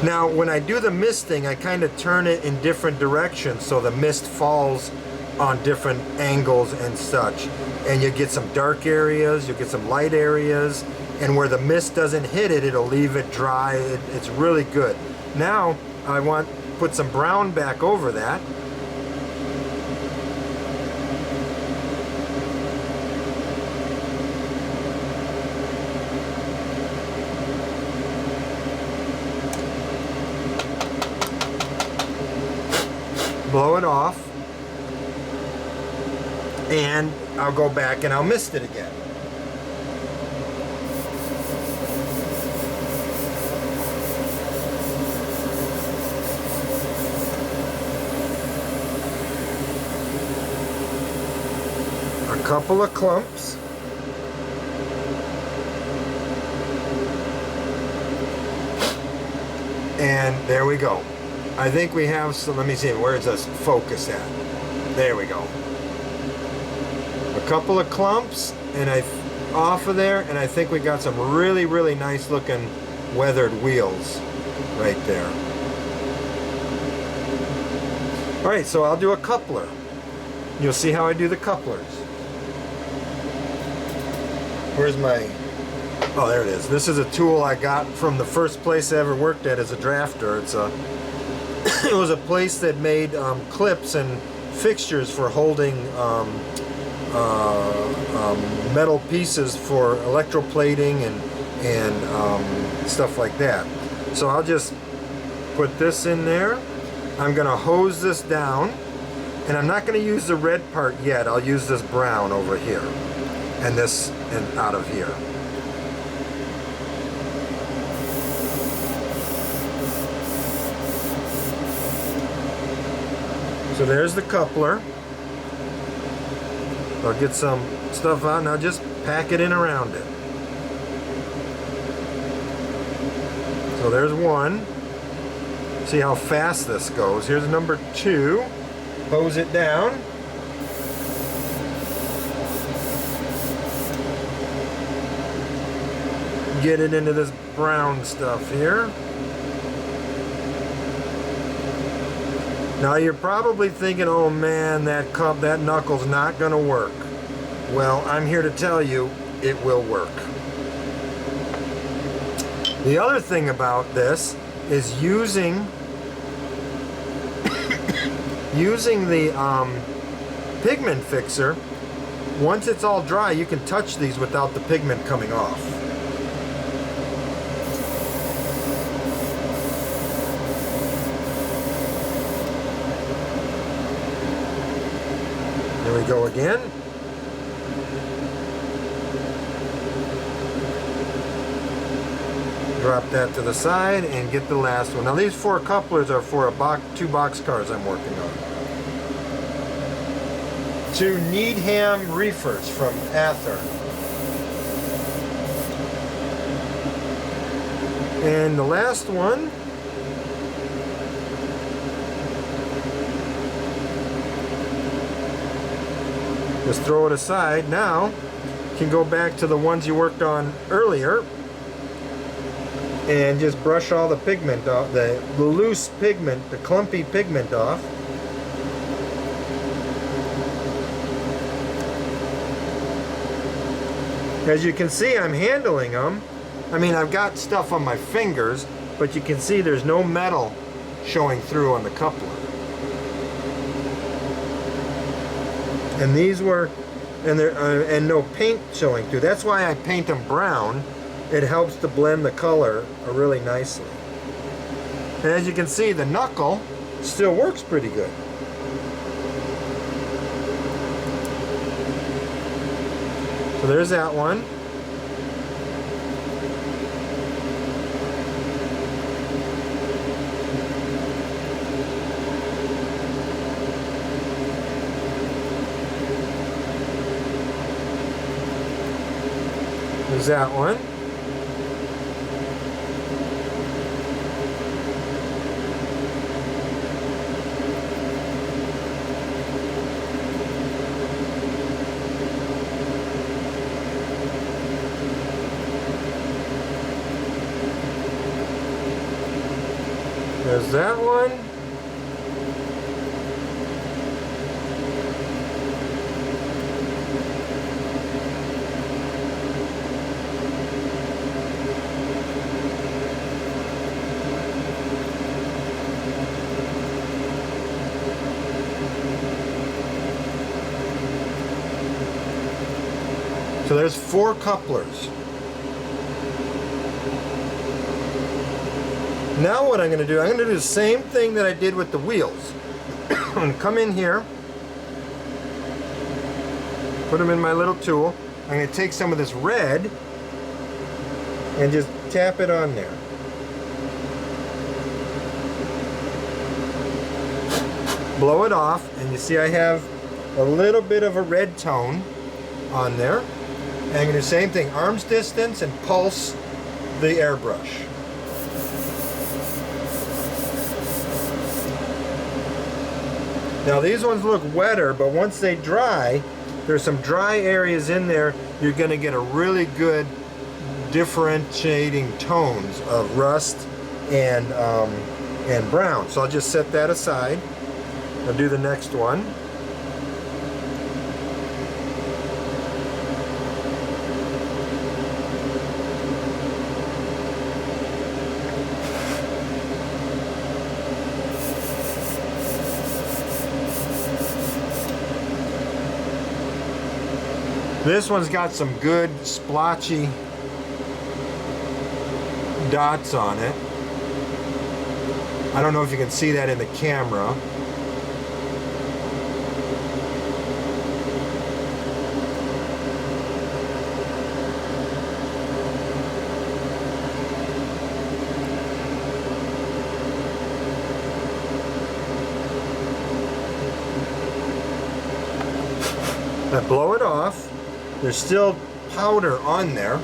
Now when I do the misting, I kind of turn it in different directions so the mist falls on different angles and such. And you get some dark areas, you get some light areas, and where the mist doesn't hit it, it'll leave it dry. It's really good. Now I want to put some brown back over that. Blow it off, and I'll go back and I'll mist it again. A couple of clumps. And there we go. I think we have some, let me see, where's this focus at? There we go. A couple of clumps and off of there, and I think we got some really, really nice looking weathered wheels right there. All right, so I'll do a coupler. You'll see how I do the couplers. Where's my, oh, there it is. This is a tool I got from the first place I ever worked at as a drafter. It's a it was a place that made clips and fixtures for holding metal pieces for electroplating and stuff like that. So I'll just put this in there. I'm going to hose this down, and I'm not going to use the red part yet. I'll use this brown over here and this and out of here. So there's the coupler. I'll get some stuff out and I'll just pack it in around it. So there's one. See how fast this goes. Here's number 2. Hose it down. Get it into this brown stuff here. Now you're probably thinking, oh man, that knuckle's not going to work. Well, I'm here to tell you, it will work. The other thing about this is using the pigment fixer. Once it's all dry, you can touch these without the pigment coming off. There we go again. Drop that to the side and get the last one. Now these 4 couplers are for 2 box cars I'm working on. 2 Needham reefers from Ather. And the last one just throw it aside. Now you can go back to the ones you worked on earlier and just brush all the pigment off, the loose pigment, the clumpy pigment off. As you can see, I'm handling them. I mean, I've got stuff on my fingers, but you can see there's no metal showing through on the coupler. And these were, and no paint showing through. That's why I paint them brown. It helps to blend the color really nicely. And as you can see, the knuckle still works pretty good. So there's that one. There's that one. There's that one. So there's 4 couplers. Now what I'm going to do, I'm going to do the same thing that I did with the wheels. I'm going to come in here, put them in my little tool. I'm going to take some of this red and just tap it on there. Blow it off, and you see I have a little bit of a red tone on there. And I'm going to do the same thing, arm's distance, and pulse the airbrush. Now these ones look wetter, but once they dry, there's some dry areas in there, you're going to get a really good differentiating tones of rust and brown. So I'll just set that aside. I'll do the next one. This one's got some good splotchy dots on it. I don't know if you can see that in the camera. I blow it off. There's still powder on there. And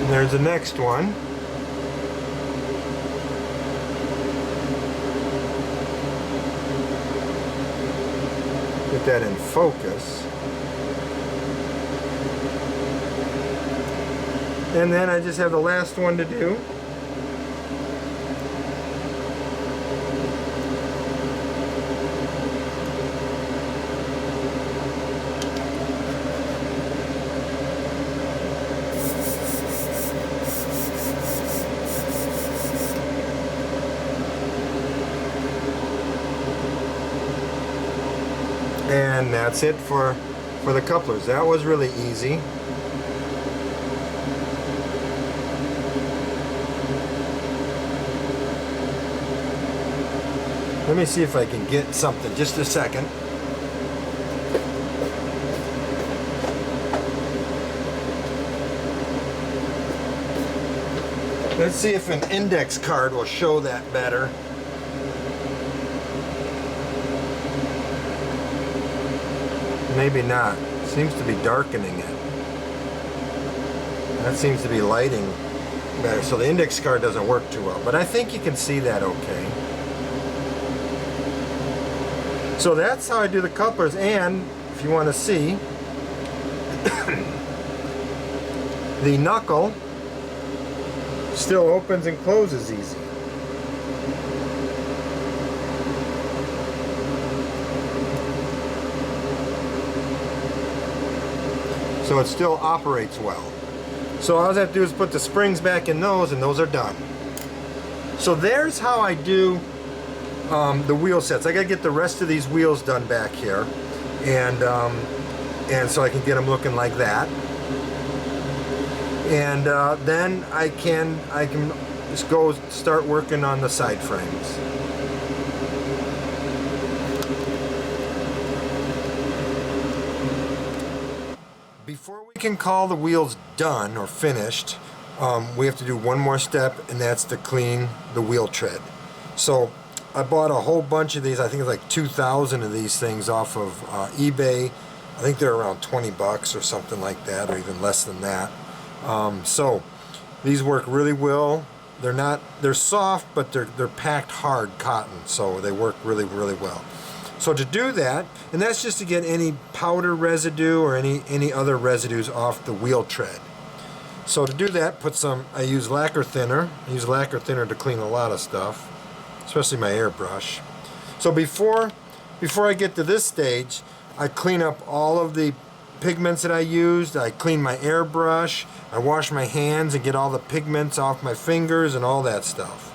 there's the next one. Get that in focus. And then I just have the last one to do. And that's it for the couplers. That was really easy. Let me see if I can get something, just a second. Let's see if an index card will show that better. Maybe not. Seems to be darkening it. That seems to be lighting better. So the index card doesn't work too well, but I think you can see that okay. So that's how I do the couplers, and if you want to see, the knuckle still opens and closes easy. So it still operates well. So all I have to do is put the springs back in those, and those are done. So there's how I do the wheel sets. I gotta get the rest of these wheels done back here, and so I can get them looking like that. And then I can just go start working on the side frames. Before we can call the wheels done or finished, we have to do one more step, and that's to clean the wheel tread. So I bought a whole bunch of these. I think it's like 2,000 of these things off of eBay. I think they're around 20 bucks or something like that, or even less than that. So these work really well. They're soft, but they're packed hard cotton, so they work really, really well. So to do that, and that's just to get any powder residue or any other residues off the wheel tread. So to do that, I use lacquer thinner. I use lacquer thinner to clean a lot of stuff, especially my airbrush. So before I get to this stage, I clean up all of the pigments that I used. I clean my airbrush. I wash my hands and get all the pigments off my fingers and all that stuff.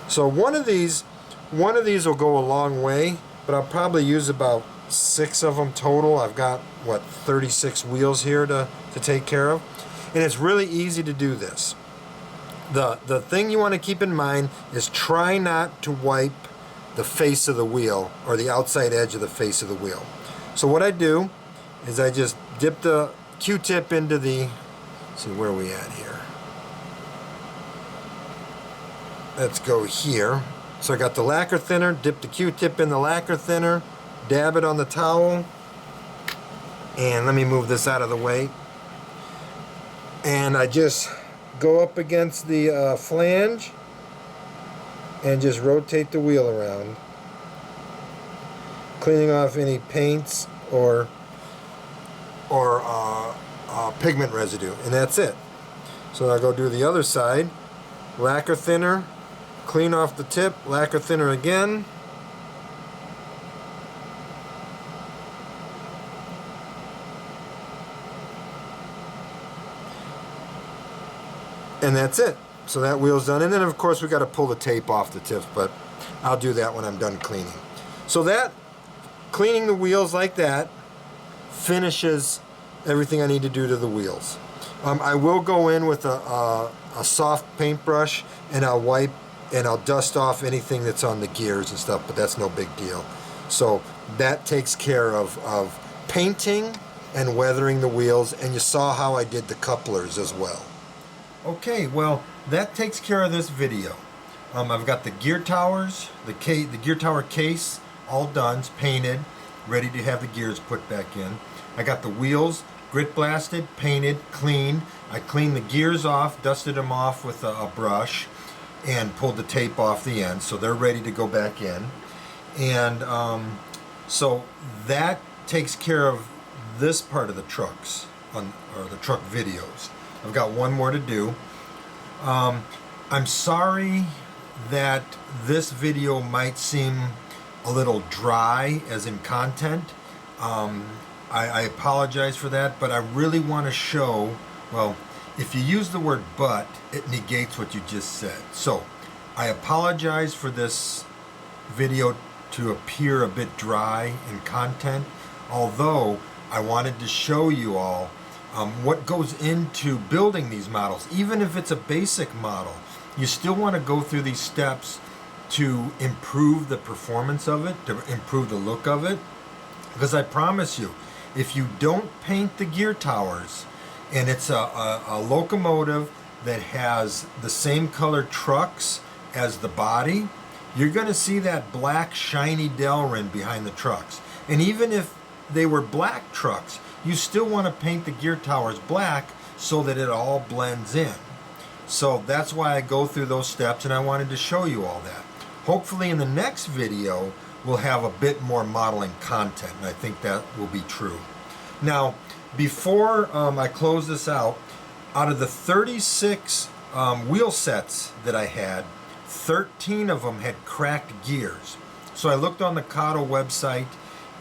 So one of these will go a long way, but I'll probably use about 6 of them total. I've got, what, 36 wheels here to take care of. And it's really easy to do this. The thing you want to keep in mind is try not to wipe the face of the wheel or the outside edge of the face of the wheel. So what I do is I just dip the Q-tip into the, let's see, where are we at here? Let's go here. So I got the lacquer thinner, dip the Q-tip in the lacquer thinner, dab it on the towel, and let me move this out of the way. And I just go up against the flange and just rotate the wheel around, cleaning off any paints or pigment residue, and that's it. So I'll go do the other side, lacquer thinner, clean off the tip, lacquer thinner again, and that's it. So that wheel's done. And then of course we got to pull the tape off the tip, but I'll do that when I'm done cleaning. So that, cleaning the wheels like that, finishes everything I need to do to the wheels. I will go in with a soft paintbrush and I'll wipe and I'll dust off anything that's on the gears and stuff, but that's no big deal. So that takes care of painting and weathering the wheels, and you saw how I did the couplers as well. Okay, well, that takes care of this video. I've got the gear towers, the gear tower case all done, it's painted, ready to have the gears put back in. I got the wheels grit blasted, painted, cleaned. I cleaned the gears off, dusted them off with a brush, and pulled the tape off the end, so they're ready to go back in. And so that takes care of this part of the trucks, or the truck videos. I've got one more to do. I'm sorry that this video might seem a little dry as in content. I apologize for that, but I really want to show, well, if you use the word but, it negates what you just said. So I apologize for this video to appear a bit dry in content, although I wanted to show you all what goes into building these models. Even if it's a basic model, you still want to go through these steps to improve the performance of it, to improve the look of it. Because I promise you, if you don't paint the gear towers, and it's a locomotive that has the same color trucks as the body, you're going to see that black shiny Delrin behind the trucks. And even if they were black trucks, you still want to paint the gear towers black so that it all blends in. So that's why I go through those steps, and I wanted to show you all that. Hopefully in the next video we'll have a bit more modeling content, and I think that will be true. Now, before I close this out of the 36 wheel sets that I had, 13 of them had cracked gears. So I looked on the KATO website,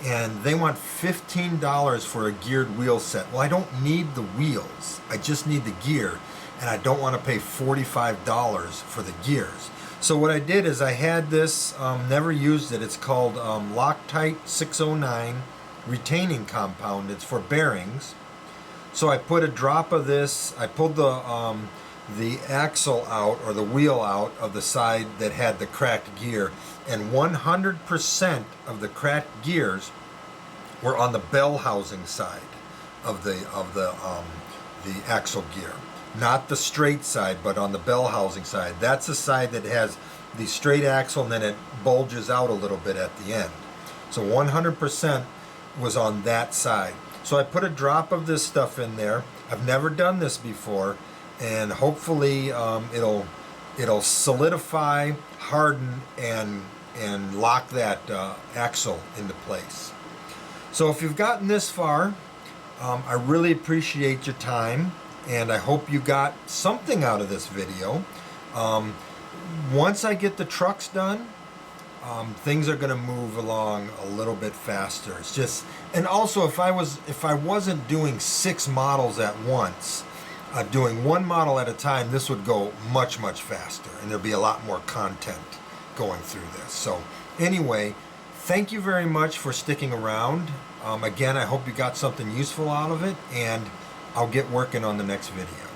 and they want $15 for a geared wheel set. Well, I don't need the wheels, I just need the gear, and I don't want to pay $45 for the gears. So what I did is I had this, never used it, it's called Loctite 609 retaining compound. It's for bearings. So I put a drop of this, I pulled the axle out, or the wheel out of the side that had the cracked gear, and 100% of the cracked gears were on the bell housing side of the axle gear. Not the straight side, but on the bell housing side. That's the side that has the straight axle, and then it bulges out a little bit at the end. So 100% was on that side. So I put a drop of this stuff in there. I've never done this before, and hopefully it'll solidify, harden, and lock that axle into place. So if you've gotten this far, I really appreciate your time, and I hope you got something out of this video. Once I get the trucks done, things are going to move along a little bit faster. It's just, and also if I wasn't doing 6 models at once, doing 1 model at a time, this would go much faster, and there'd be a lot more content going through this. So anyway, thank you very much for sticking around. Again, I hope you got something useful out of it, and I'll get working on the next video.